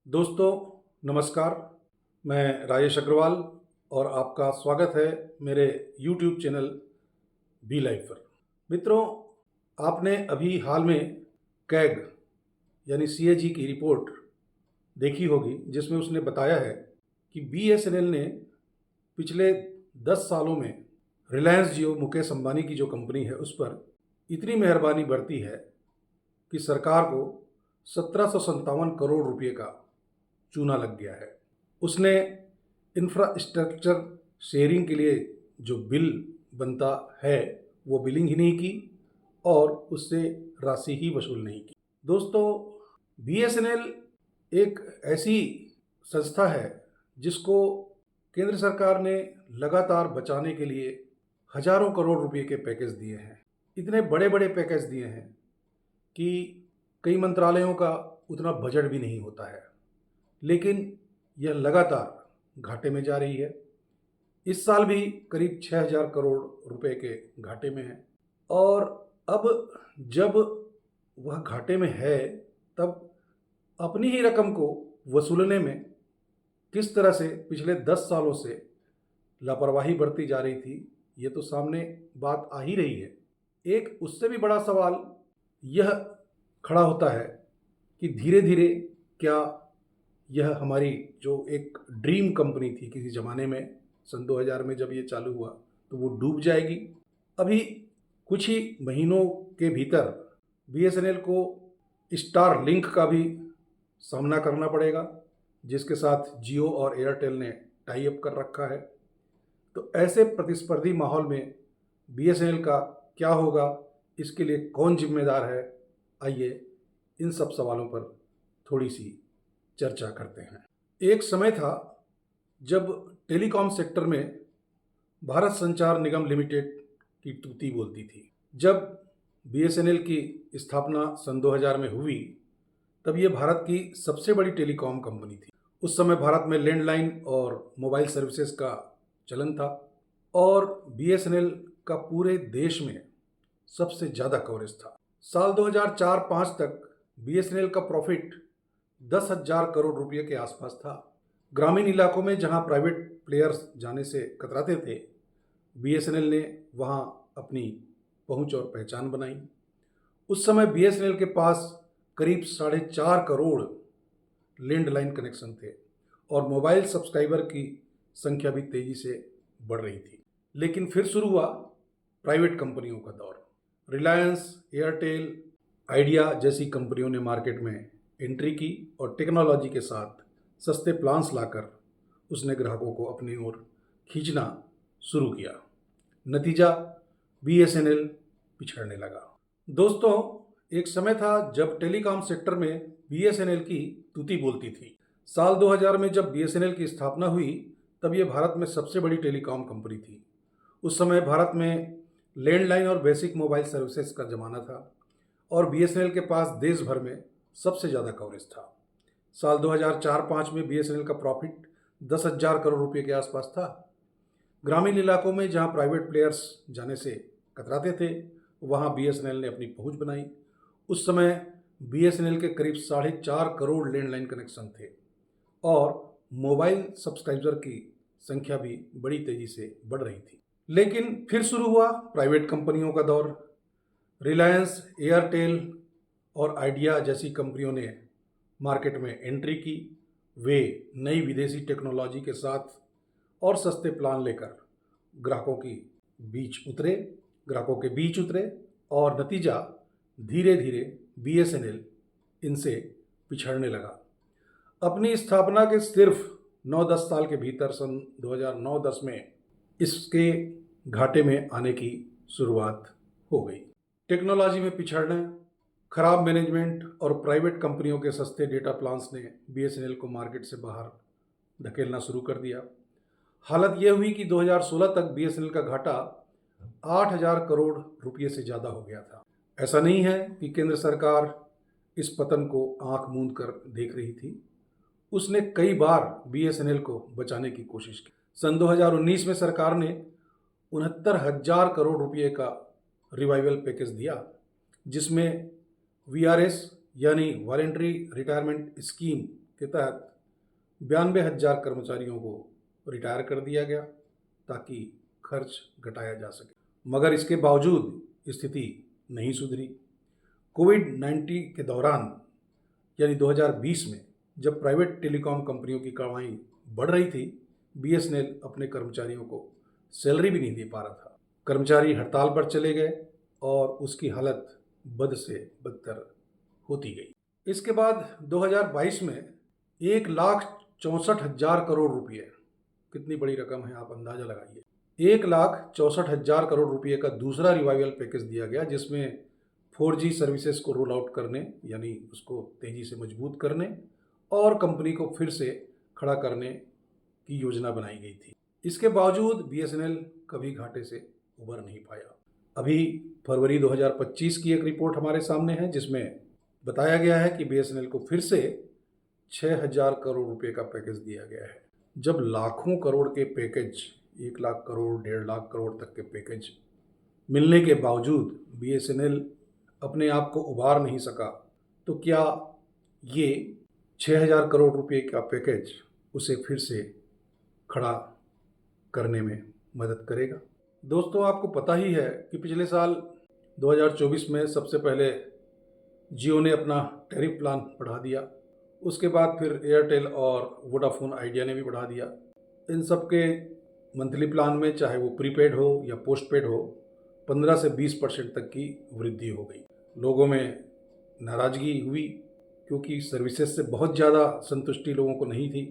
दोस्तों नमस्कार। मैं राजेश अग्रवाल और आपका स्वागत है मेरे YouTube चैनल बी लाइफ पर। मित्रों, आपने अभी हाल में कैग यानी CAG की रिपोर्ट देखी होगी, जिसमें उसने बताया है कि BSNL ने पिछले 10 सालों में रिलायंस जियो, मुकेश अंबानी की जो कंपनी है, उस पर इतनी मेहरबानी बरती है कि सरकार को 1757 करोड़ रुपये का चूना लग गया है। उसने इंफ्रास्ट्रक्चर शेयरिंग के लिए जो बिल बनता है वो बिलिंग ही नहीं की और उससे राशि ही वसूल नहीं की। दोस्तों, BSNL एक ऐसी संस्था है जिसको केंद्र सरकार ने लगातार बचाने के लिए हजारों करोड़ रुपए के पैकेज दिए हैं। इतने बड़े बड़े पैकेज दिए हैं कि कई मंत्रालयों का उतना बजट भी नहीं होता है, लेकिन यह लगातार घाटे में जा रही है। इस साल भी करीब 6000 करोड़ रुपए के घाटे में है। और अब जब वह घाटे में है, तब अपनी ही रकम को वसूलने में किस तरह से पिछले 10 सालों से लापरवाही बरती जा रही थी, ये तो सामने बात आ ही रही है। एक उससे भी बड़ा सवाल यह खड़ा होता है कि धीरे धीरे क्या यह हमारी जो एक ड्रीम कंपनी थी किसी ज़माने में, सन 2000 में जब ये चालू हुआ, तो वो डूब जाएगी। अभी कुछ ही महीनों के भीतर BSNL को स्टार लिंक का भी सामना करना पड़ेगा, जिसके साथ जियो और एयरटेल ने टाई अप कर रखा है। तो ऐसे प्रतिस्पर्धी माहौल में BSNL का क्या होगा, इसके लिए कौन जिम्मेदार है, आइए इन सब सवालों पर थोड़ी सी चर्चा करते हैं। एक समय था जब टेलीकॉम सेक्टर में भारत संचार निगम लिमिटेड की तूती बोलती थी। जब BSNL की स्थापना सन 2000 में हुई, तब ये भारत की सबसे बड़ी टेलीकॉम कंपनी थी। उस समय भारत में लैंडलाइन और मोबाइल सर्विसेज का चलन था और BSNL का पूरे देश में सबसे ज़्यादा कवरेज था। साल 2004-05 तक BSNL का प्रॉफिट 10,000 करोड़ रुपये के आसपास था। ग्रामीण इलाकों में जहां प्राइवेट प्लेयर्स जाने से कतराते थे, BSNL ने वहां अपनी पहुंच और पहचान बनाई। उस समय BSNL के पास करीब 4.5 करोड़ लैंडलाइन कनेक्शन थे और मोबाइल सब्सक्राइबर की संख्या भी तेजी से बढ़ रही थी। लेकिन फिर शुरू हुआ प्राइवेट कंपनियों का दौर। रिलायंस, एयरटेल, आइडिया जैसी कंपनियों ने मार्केट में एंट्री की और टेक्नोलॉजी के साथ सस्ते प्लान्स लाकर उसने ग्राहकों को अपनी ओर खींचना शुरू किया। नतीजा, BSNL पिछड़ने लगा। दोस्तों, एक समय था जब टेलीकॉम सेक्टर में BSNL की तूती बोलती थी। साल 2000 में जब BSNL की स्थापना हुई, तब ये भारत में सबसे बड़ी टेलीकॉम कंपनी थी। उस समय भारत में लैंडलाइन और बेसिक मोबाइल सर्विसेज का ज़माना था और BSNL के पास देश भर में सबसे ज़्यादा कवरेज था। साल 2004-05 में BSNL का प्रॉफिट 10,000 करोड़ रुपए के आसपास था। ग्रामीण इलाकों में जहां प्राइवेट प्लेयर्स जाने से कतराते थे, वहां BSNL ने अपनी पहुंच बनाई। उस समय BSNL के करीब 4.5 करोड़ लैंडलाइन कनेक्शन थे और मोबाइल सब्सक्राइबर की संख्या भी बड़ी तेजी से बढ़ रही थी। लेकिन फिर शुरू हुआ प्राइवेट कंपनियों का दौर। रिलायंस, एयरटेल और आइडिया जैसी कंपनियों ने मार्केट में एंट्री की। वे नई विदेशी टेक्नोलॉजी के साथ और सस्ते प्लान लेकर ग्राहकों के बीच उतरे और नतीजा, धीरे धीरे BSNL इनसे पिछड़ने लगा। अपनी स्थापना के सिर्फ 9-10 साल के भीतर सन 2009-10 में इसके घाटे में आने की शुरुआत हो गई। टेक्नोलॉजी में पिछड़ना, खराब मैनेजमेंट और प्राइवेट कंपनियों के सस्ते डेटा प्लान्स ने BSNL को मार्केट से बाहर धकेलना शुरू कर दिया। हालत यह हुई कि 2016 तक BSNL का घाटा 8,000 करोड़ रुपये से ज़्यादा हो गया था। ऐसा नहीं है कि केंद्र सरकार इस पतन को आंख मूंद कर देख रही थी। उसने कई बार BSNL को बचाने की कोशिश की। सन 2019 में सरकार ने 69,000 करोड़ रुपये का रिवाइवल पैकेज दिया, जिसमें VRS यानी वॉलेंट्री रिटायरमेंट स्कीम के तहत 92,000 कर्मचारियों को रिटायर कर दिया गया ताकि खर्च घटाया जा सके। मगर इसके बावजूद स्थिति नहीं सुधरी। कोविड-19 के दौरान यानी 2020 में जब प्राइवेट टेलीकॉम कंपनियों की कमाई बढ़ रही थी, बीएसएनएल अपने कर्मचारियों को सैलरी भी नहीं दे पा रहा था। कर्मचारी हड़ताल पर चले गए और उसकी हालत बद से बदतर होती गई। इसके बाद 2022 में 1,64,000 करोड़ रुपये, कितनी बड़ी रकम है आप अंदाज़ा लगाइए, 1,64,000 करोड़ रुपये का दूसरा रिवाइवल पैकेज दिया गया, जिसमें 4G सर्विसेज को रोल आउट करने यानी उसको तेज़ी से मजबूत करने और कंपनी को फिर से खड़ा करने की योजना बनाई गई थी। इसके बावजूद बीएसएनएल कभी घाटे से उबर नहीं पाया। अभी फरवरी 2025 की एक रिपोर्ट हमारे सामने है, जिसमें बताया गया है कि बीएसएनएल को फिर से 6,000 करोड़ रुपए का पैकेज दिया गया है। जब लाखों करोड़ के पैकेज, 1 लाख करोड़, 1.5 लाख करोड़ तक के पैकेज मिलने के बावजूद बीएसएनएल अपने आप को उबार नहीं सका, तो क्या ये 6,000 करोड़ रुपए का पैकेज उसे फिर से खड़ा करने में मदद करेगा? दोस्तों, आपको पता ही है कि पिछले साल 2024 में सबसे पहले जियो ने अपना टैरिफ प्लान बढ़ा दिया। उसके बाद फिर एयरटेल और वोडाफोन आइडिया ने भी बढ़ा दिया। इन सब के मंथली प्लान में, चाहे वो प्रीपेड हो या पोस्टपेड हो, 15 से 20% तक की वृद्धि हो गई। लोगों में नाराज़गी हुई क्योंकि सर्विसेज से बहुत ज़्यादा संतुष्टि लोगों को नहीं थी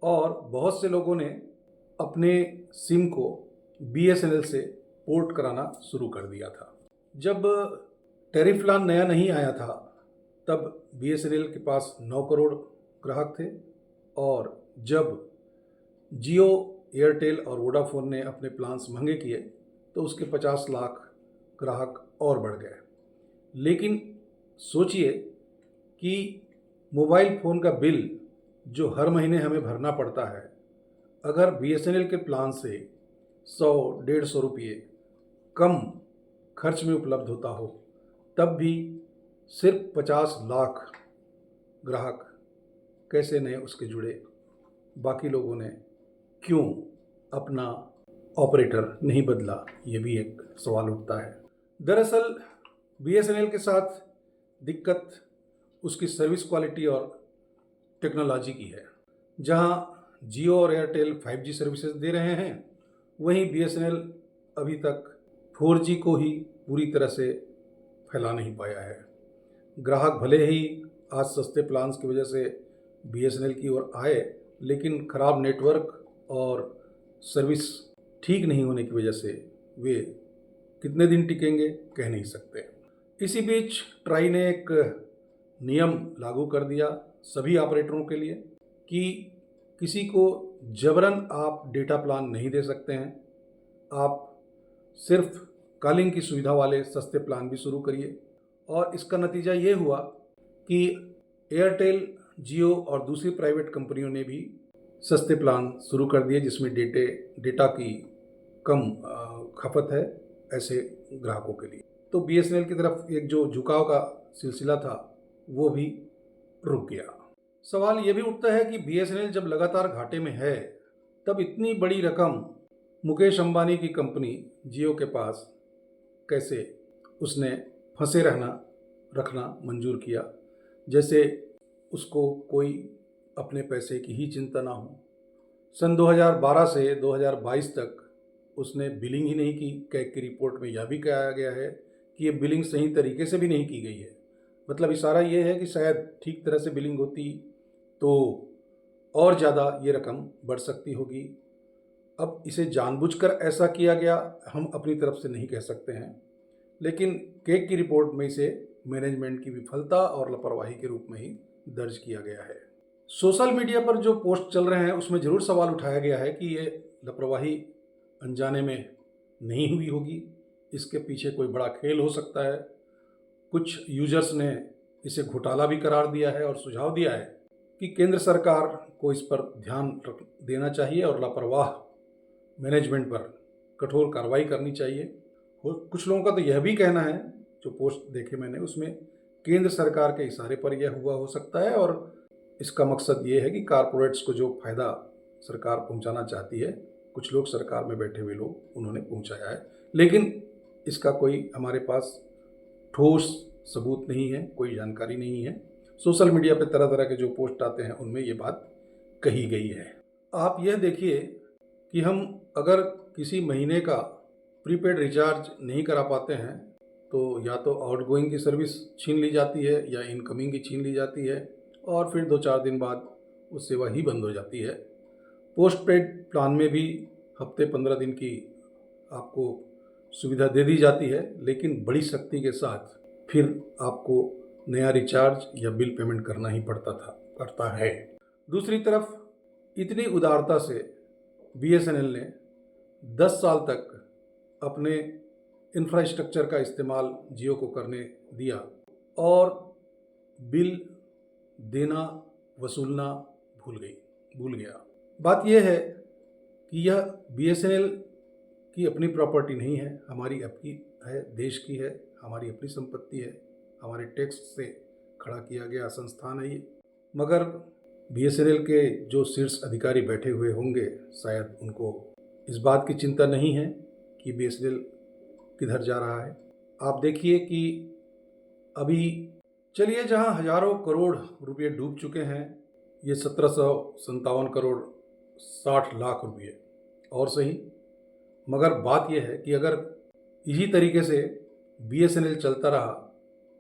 और बहुत से लोगों ने अपने सिम को बीएसएनएल से पोर्ट कराना शुरू कर दिया था। जब टैरिफ प्लान नया नहीं आया था तब बीएसएनएल के पास 9 करोड़ ग्राहक थे और जब जियो, एयरटेल और वोडाफोन ने अपने प्लान्स महंगे किए तो उसके 50 लाख ग्राहक और बढ़ गए। लेकिन सोचिए कि मोबाइल फ़ोन का बिल जो हर महीने हमें भरना पड़ता है, अगर बीएसएनएल के प्लान से 100-150 रुपये कम खर्च में उपलब्ध होता हो, तब भी सिर्फ 50 लाख ग्राहक कैसे नए उसके जुड़े? बाकी लोगों ने क्यों अपना ऑपरेटर नहीं बदला? ये भी एक सवाल उठता है। दरअसल बीएसएनएल के साथ दिक्कत उसकी सर्विस क्वालिटी और टेक्नोलॉजी की है। जहां जियो और एयरटेल 5G सर्विसेज दे रहे हैं, वहीं बीएसएनएल अभी तक 4G को ही पूरी तरह से फैला नहीं पाया है। ग्राहक भले ही आज सस्ते प्लान्स की वजह से बीएसएनएल की ओर आए, लेकिन ख़राब नेटवर्क और सर्विस ठीक नहीं होने की वजह से वे कितने दिन टिकेंगे कह नहीं सकते। इसी बीच ट्राई ने एक नियम लागू कर दिया सभी ऑपरेटरों के लिए कि किसी को जबरन आप डेटा प्लान नहीं दे सकते हैं। आप सिर्फ कॉलिंग की सुविधा वाले सस्ते प्लान भी शुरू करिए। और इसका नतीजा ये हुआ कि एयरटेल, जियो और दूसरी प्राइवेट कंपनियों ने भी सस्ते प्लान शुरू कर दिए, जिसमें डेटा की कम खपत है ऐसे ग्राहकों के लिए। तो बीएसएनएल की तरफ एक जो झुकाव का सिलसिला था वो भी रुक गया। सवाल ये भी उठता है कि बीएसएनएल जब लगातार घाटे में है, तब इतनी बड़ी रकम मुकेश अंबानी की कंपनी जियो के पास कैसे उसने फंसे रखना मंजूर किया, जैसे उसको कोई अपने पैसे की ही चिंता ना हो। सन 2012 से 2022 तक उसने बिलिंग ही नहीं की। कैग की रिपोर्ट में यह भी कहा गया है कि ये बिलिंग सही तरीके से भी नहीं की गई है। मतलब इशारा ये है कि शायद ठीक तरह से बिलिंग होती तो और ज़्यादा ये रकम बढ़ सकती होगी। अब इसे जानबूझकर ऐसा किया गया हम अपनी तरफ से नहीं कह सकते हैं, लेकिन कैग की रिपोर्ट में इसे मैनेजमेंट की विफलता और लापरवाही के रूप में ही दर्ज किया गया है। सोशल मीडिया पर जो पोस्ट चल रहे हैं उसमें ज़रूर सवाल उठाया गया है कि ये लापरवाही अनजाने में नहीं हुई होगी, इसके पीछे कोई बड़ा खेल हो सकता है। कुछ यूजर्स ने इसे घोटाला भी करार दिया है और सुझाव दिया है कि केंद्र सरकार को इस पर ध्यान देना चाहिए और लापरवाह मैनेजमेंट पर कठोर कार्रवाई करनी चाहिए। कुछ लोगों का तो यह भी कहना है, जो पोस्ट देखे मैंने उसमें केंद्र सरकार के इशारे पर यह हुआ हो सकता है और इसका मकसद ये है कि कारपोरेट्स को जो फ़ायदा सरकार पहुंचाना चाहती है, कुछ लोग सरकार में बैठे हुए लोग उन्होंने पहुंचाया है, लेकिन इसका कोई हमारे पास ठोस सबूत नहीं है, कोई जानकारी नहीं है। सोशल मीडिया पे तरह तरह के जो पोस्ट आते हैं उनमें ये बात कही गई है। आप यह देखिए कि हम अगर किसी महीने का प्रीपेड रिचार्ज नहीं करा पाते हैं तो या तो आउटगोइंग की सर्विस छीन ली जाती है या इनकमिंग की छीन ली जाती है और फिर 2-4 दिन बाद वो सेवा ही बंद हो जाती है। पोस्ट पेड प्लान में भी हफ्ते 15 दिन की आपको सुविधा दे दी जाती है, लेकिन बड़ी सख्ती के साथ फिर आपको नया रिचार्ज या बिल पेमेंट करना ही पड़ता है। दूसरी तरफ इतनी उदारता से BSNL ने 10 साल तक अपने इंफ्रास्ट्रक्चर का इस्तेमाल जियो को करने दिया और बिल देना वसूलना भूल गया। बात यह है कि यह BSNL की अपनी प्रॉपर्टी नहीं है, हमारी अपनी है, देश की है, हमारी अपनी संपत्ति है, हमारे टैक्स से खड़ा किया गया संस्थान है ये। मगर BSNL के जो शीर्ष अधिकारी बैठे हुए होंगे शायद उनको इस बात की चिंता नहीं है कि BSNL किधर जा रहा है। आप देखिए कि अभी चलिए जहां हजारों करोड़ रुपए डूब चुके हैं, ये 1757 करोड़ 60 लाख रुपए और सही, मगर बात यह है कि अगर इसी तरीके से BSNL चलता रहा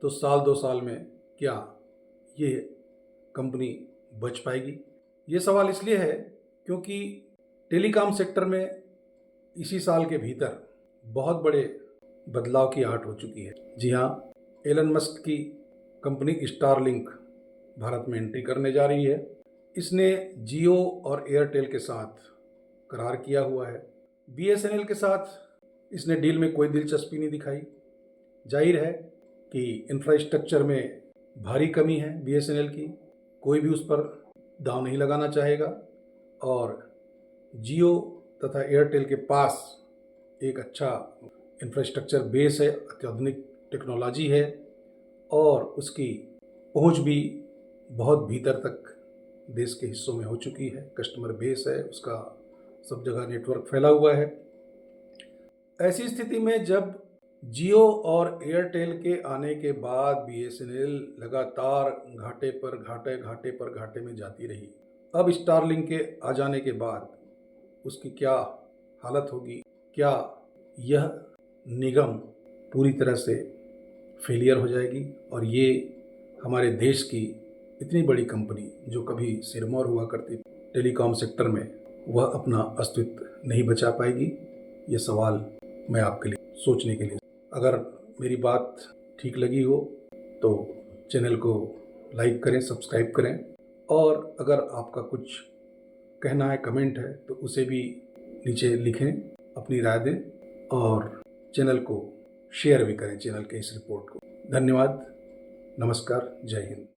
तो साल 2 साल में क्या ये कंपनी बच पाएगी? ये सवाल इसलिए है क्योंकि टेलीकॉम सेक्टर में इसी साल के भीतर बहुत बड़े बदलाव की आहट हो चुकी है। जी हाँ, एलन मस्क की कंपनी स्टारलिंक भारत में एंट्री करने जा रही है। इसने जियो और एयरटेल के साथ करार किया हुआ है। BSNL के साथ इसने डील में कोई दिलचस्पी नहीं दिखाई। जाहिर है कि इंफ्रास्ट्रक्चर में भारी कमी है BSNL की, कोई भी उस पर दांव नहीं लगाना चाहेगा और जियो तथा एयरटेल के पास एक अच्छा इंफ्रास्ट्रक्चर बेस है, अत्याधुनिक टेक्नोलॉजी है और उसकी पहुंच भी बहुत भीतर तक देश के हिस्सों में हो चुकी है। कस्टमर बेस है उसका, सब जगह नेटवर्क फैला हुआ है। ऐसी स्थिति में जब जियो और एयरटेल के आने के बाद BSNL लगातार घाटे में जाती रही, अब स्टारलिंक के आ जाने के बाद उसकी क्या हालत होगी? क्या यह निगम पूरी तरह से फेलियर हो जाएगी और ये हमारे देश की इतनी बड़ी कंपनी जो कभी सिरमौर हुआ करती टेलीकॉम सेक्टर में, वह अपना अस्तित्व नहीं बचा पाएगी? ये सवाल मैं आपके लिए सोचने के लिए। अगर मेरी बात ठीक लगी हो तो चैनल को लाइक करें, सब्सक्राइब करें और अगर आपका कुछ कहना है, कमेंट है तो उसे भी नीचे लिखें, अपनी राय दें और चैनल को शेयर भी करें, चैनल के इस रिपोर्ट को। धन्यवाद, नमस्कार, जय हिंद।